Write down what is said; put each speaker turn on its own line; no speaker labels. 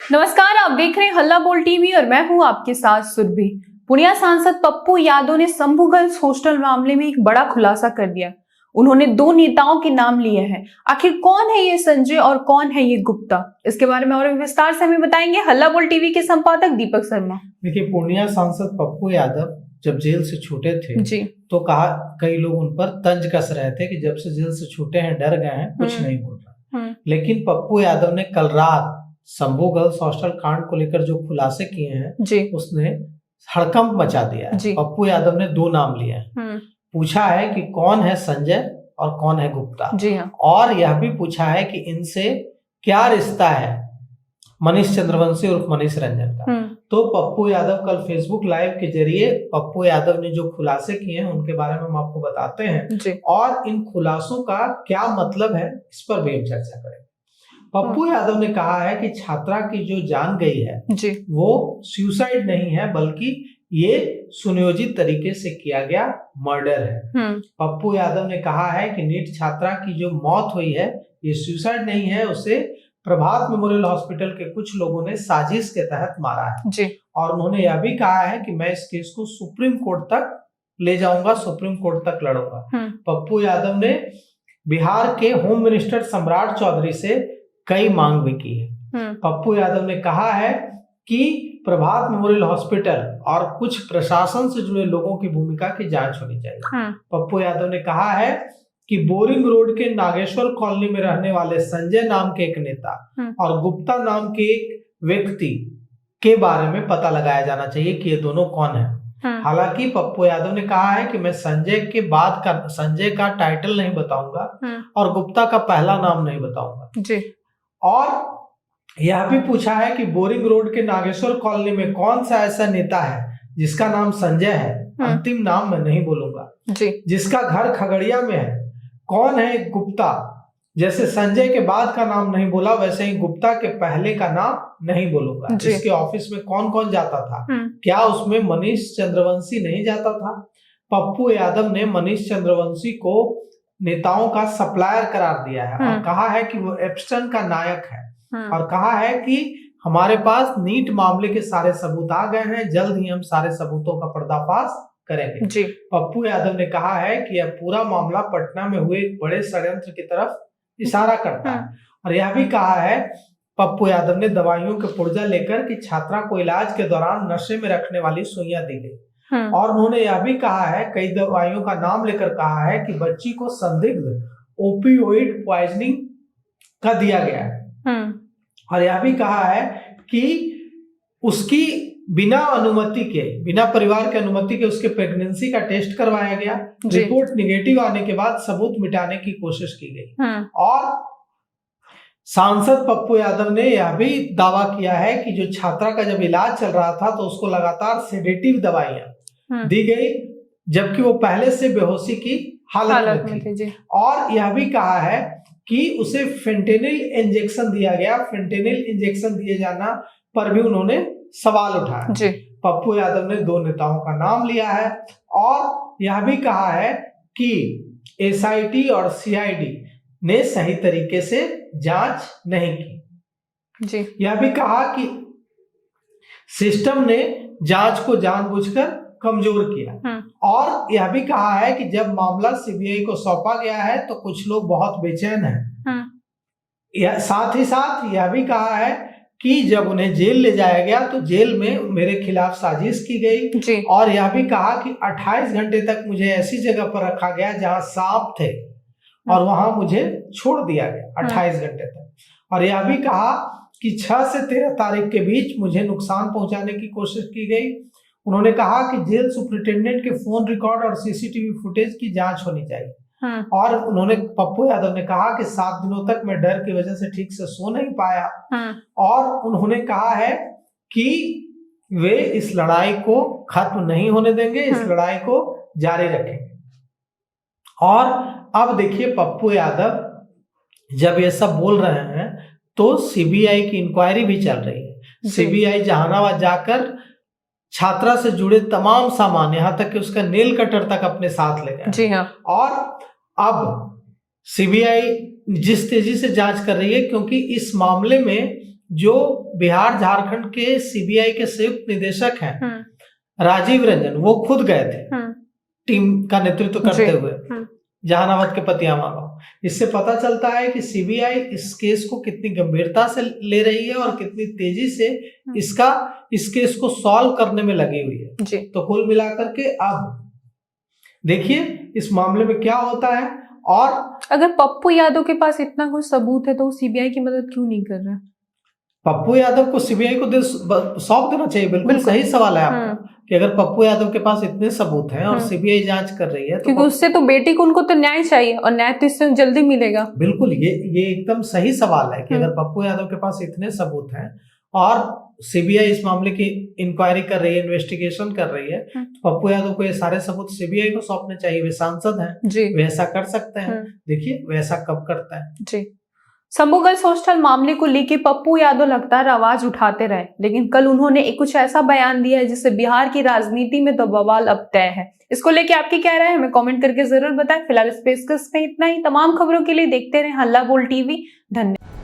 नमस्कार, आप देख रहे हैं हल्ला बोल टीवी और मैं हूं आपके साथ सुरभि। पूर्णिया सांसद पप्पू यादव ने शंभू गर्ल्स हॉस्टल मामले में एक बड़ा खुलासा कर दिया। उन्होंने दो नेताओं के नाम लिए हैं। आखिर कौन है ये संजय और कौन है ये गुप्ता, इसके बारे में और विस्तार से हमें बताएंगे हल्ला बोल टीवी के संपादक दीपक शर्मा।
देखिए, पूर्णिया सांसद पप्पू यादव जब जेल से छूटे थे
जी,
तो कहा, कई लोग उन पर तंज कस रहे थे कि जब से जेल से छूटे हैं डर गए हैं, कुछ नहीं बोल रहा। लेकिन पप्पू यादव ने कल रात शंभू गर्ल्स हॉस्टल कांड को लेकर जो खुलासे किए हैं
जी,
उसने हड़कंप मचा दिया है। पप्पू यादव ने दो नाम लिए हैं। पूछा है कि कौन है संजय और कौन है गुप्ता।
जी हाँ।
और यह भी पूछा है कि इनसे क्या रिश्ता है मनीष चंद्रवंशी और मनीष रंजन का। तो पप्पू यादव कल फेसबुक लाइव के जरिए पप्पू यादव ने जो खुलासे किए हैं उनके बारे में हम आपको बताते हैं और इन खुलासों का क्या मतलब है इस पर भी हम चर्चा करेंगे। पप्पू यादव ने कहा है कि छात्रा की जो जान गई है वो सुसाइड नहीं है, बल्कि ये सुनियोजित तरीके से किया गया मर्डर है। पप्पू यादव ने कहा है कि नीट छात्रा की जो मौत हुई है ये सुसाइड नहीं है, उसे प्रभात मेमोरियल हॉस्पिटल के कुछ लोगों ने साजिश के तहत मारा है। और उन्होंने यह भी कहा है कि मैं इस केस को सुप्रीम कोर्ट तक ले जाऊंगा, सुप्रीम कोर्ट तक लड़ूंगा। पप्पू यादव ने बिहार के होम मिनिस्टर सम्राट चौधरी से कई मांग भी की है। पप्पू यादव ने कहा है कि प्रभात मेमोरियल हॉस्पिटल और कुछ प्रशासन से जुड़े लोगों की भूमिका की जांच होनी चाहिए। पप्पू यादव ने कहा है कि बोरिंग रोड के नागेश्वर कॉलोनी में रहने वाले संजय नाम के एक नेता और गुप्ता नाम के एक व्यक्ति के बारे में पता लगाया जाना चाहिए कि ये दोनों कौन है। हालांकि पप्पू यादव ने कहा है कि मैं संजय के बाद का संजय का टाइटल नहीं बताऊंगा और गुप्ता का पहला नाम नहीं बताऊंगा। और यह भी पूछा है कि बोरिंग रोड के नागेश्वर कॉलोनी में कौन सा ऐसा नेता है जिसका नाम संजय है, अंतिम नाम मैं नहीं बोलूंगा, जिसका घर खगड़िया में है। कौन है गुप्ता, जैसे संजय के बाद का नाम नहीं बोला वैसे ही गुप्ता के पहले का नाम नहीं बोलूंगा। जिसके ऑफिस में कौन कौन जाता था, क्या उसमें मनीष चंद्रवंशी नहीं जाता था। पप्पू यादव ने मनीष चंद्रवंशी को नेताओं का सप्लायर करार दिया है और कहा है कि वो एप्स्टन का नायक है और कहा है कि हमारे पास नीट मामले के सारे सबूत आ गए हैं, जल्द ही हम सारे सबूतों का पर्दाफाश करेंगे। पप्पू यादव ने कहा है कि यह पूरा मामला पटना में हुए एक बड़े षड्यंत्र की तरफ इशारा करता है। और यह भी कहा है पप्पू यादव ने दवाइयों के पुर्जा लेकर कि छात्रा को इलाज के दौरान नशे में रखने वाली सुइयां दी गई। और उन्होंने यह भी कहा है, कई दवाइयों का नाम लेकर कहा है कि बच्ची को संदिग्ध ओपियोइड पॉइजनिंग का दिया गया है। और यह भी कहा है कि उसकी बिना अनुमति के, बिना परिवार के अनुमति के उसके प्रेगनेंसी का टेस्ट करवाया गया। रिपोर्ट निगेटिव आने के बाद सबूत मिटाने की कोशिश की गई। और सांसद पप्पू यादव ने यह भी दावा किया है कि जो छात्रा का जब इलाज चल रहा था तो उसको लगातार सेडेटिव दवाइयां दी गई, जबकि वो पहले से बेहोशी की हालत में थी। और यह भी कहा है कि उसे फेंटेनिल इंजेक्शन दिया गया। फेंटेनिल इंजेक्शन दिए जाना पर भी उन्होंने सवाल उठाया। पप्पू यादव ने दो नेताओं का नाम लिया है और यह भी कहा है कि एसआईटी और सीआईडी ने सही तरीके से जांच नहीं की। यह भी कहा कि सिस्टम ने जांच को जानबूझकर कमजोर किया। और यह भी कहा है कि जब मामला सीबीआई को सौंपा गया है तो कुछ लोग बहुत बेचैन हैं। साथ ही साथ यह भी कहा है कि जब उन्हें जेल ले जाया गया तो जेल में मेरे खिलाफ साजिश की गई। और यह भी कहा कि 28 घंटे तक मुझे ऐसी जगह पर रखा गया जहां सांप थे और वहां मुझे छोड़ दिया गया 28 घंटे तक। और यह भी कहा कि 6 से 13 तारीख के बीच मुझे नुकसान पहुंचाने की कोशिश की गई। उन्होंने कहा कि जेल सुपरिटेंडेंट के फोन रिकॉर्ड और सीसीटीवी फुटेज की जांच होनी चाहिए। और उन्होंने पप्पू यादव ने कहा कि 7 दिनों तक मैं डर की वजह से ठीक से सो नहीं पाया। और उन्होंने कहा है कि वे इस लड़ाई को खत्म नहीं होने देंगे, इस लड़ाई को जारी रखेंगे। और अब देखिए, पप्पू यादव जब ये सब बोल रहे हैं तो सीबीआई की इंक्वायरी भी चल रही है। सीबीआई जहानाबाद जाकर छात्रा से जुड़े तमाम सामान, यहाँ तक कि उसका नेल कटर तक अपने साथ ले गया। और अब सीबीआई जिस तेजी से जांच कर रही है, क्योंकि इस मामले में जो बिहार झारखंड के सीबीआई के संयुक्त निदेशक हैं राजीव रंजन, वो खुद गए थे टीम का नेतृत्व करते हुए जहानाबाद के पतियामा गांव। इससे पता चलता है कि सीबीआई इस केस को कितनी गंभीरता से ले रही है और कितनी तेजी से इस केस को सॉल्व करने में लगी हुई है
जी।
तो कुल मिलाकर के अब देखिए इस मामले में क्या होता है। और
अगर पप्पू यादव के पास इतना कुछ सबूत है तो वो सीबीआई की मदद क्यों नहीं कर रहा?
पप्पू यादव को सीबीआई को सौंप देना चाहिए। बिल्कुल सही सवाल है आपका कि अगर पप्पू यादव के पास इतने सबूत हैं और सीबीआई जांच कर रही है तो
क्योंकि उससे तो बेटी को उनको तो न्याय चाहिए और न्याय तो इससे जल्दी मिलेगा।
बिल्कुल, ये एकदम सही सवाल है कि अगर पप्पू यादव के पास इतने सबूत हैं और सीबीआई इस मामले की इंक्वायरी कर रही है, इन्वेस्टिगेशन कर रही है, तो पप्पू यादव को ये सारे सबूत सीबीआई को सौंपने चाहिए। वे सांसद हैं, वे ऐसा कर सकते हैं। देखिए वे ऐसा कब करता है
जी। शंभू गर्ल्स हॉस्टल मामले को लेकर पप्पू यादव लगातार आवाज उठाते रहे, लेकिन कल उन्होंने एक कुछ ऐसा बयान दिया है जिससे बिहार की राजनीति में तो बवाल अब तय है। इसको लेके आपकी क्या राय है हमें कमेंट करके जरूर बताएं। फिलहाल इस पेशकश में इतना ही। तमाम खबरों के लिए देखते रहे हल्ला बोल टीवी। धन्यवाद।